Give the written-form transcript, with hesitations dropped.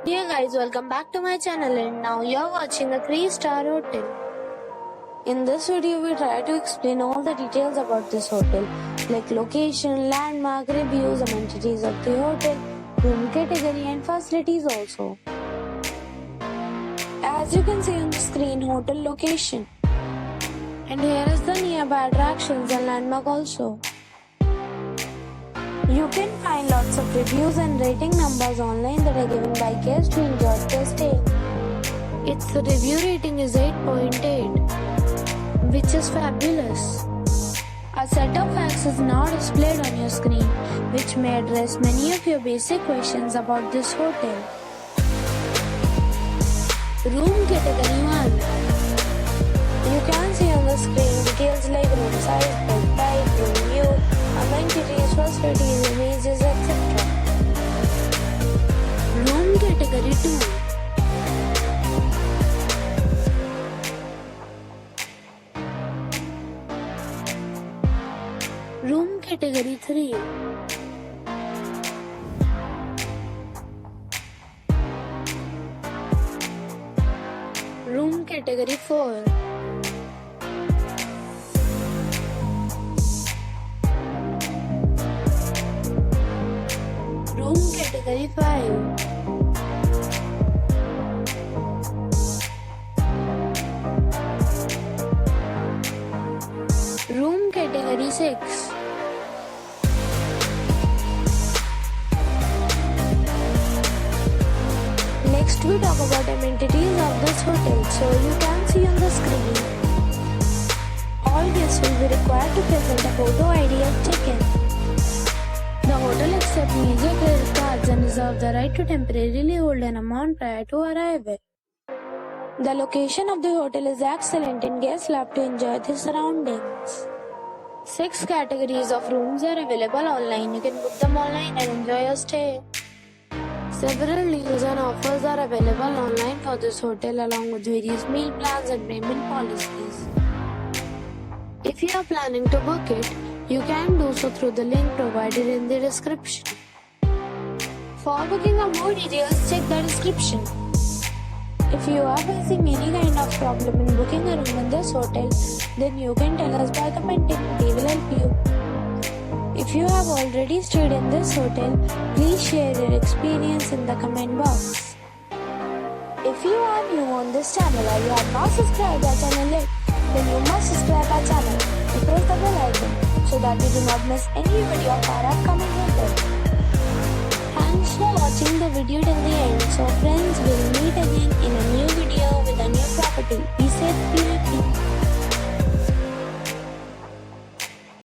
Hey guys, welcome back to my channel and now you're watching a 3-star hotel. In this video, we try to explain all the details about this hotel, like location, landmark, reviews, amenities of the hotel, room category and facilities also. As you can see on the screen, hotel location. And here is the nearby attractions and landmark also. You can find lots of reviews and rating numbers online that are given by guests who enjoyed their stay. Its review rating is 8.8, which is fabulous. A set of facts is now displayed on your screen, which may address many of your basic questions about this hotel. Room category 1. You can see on the screen details like room size, bed type, room view, amenities, facilities, images, etc. Room category 2. Room category 3. Room category 4. Room category 5. Room category 6. Next we talk about amenities of this hotel. So you can see on the screen, all guests will be required to present a photo ID at check-in. The hotel accepts major credit cards and reserves the right to temporarily hold an amount prior to arrival. The location of the hotel is excellent and guests love to enjoy the surroundings. 6 categories of rooms are available online. You can book them online and enjoy your stay. Several deals and offers are available online for this hotel along with various meal plans and payment policies. If you are planning to book it, you can do so through the link provided in the description. For booking or more details, check the description. If you are facing any kind of problem in booking a room in this hotel, then you can tell us by commenting. We will help you. If you have already stayed in this hotel, please share your experience in the comment box. If you are new on this channel or you have not subscribed our channel yet, then you must subscribe our channel and press the bell icon so that you do not miss any video of our upcoming hotel. Thanks for watching the video till the end. So friends, will meet again in a new video with a new property.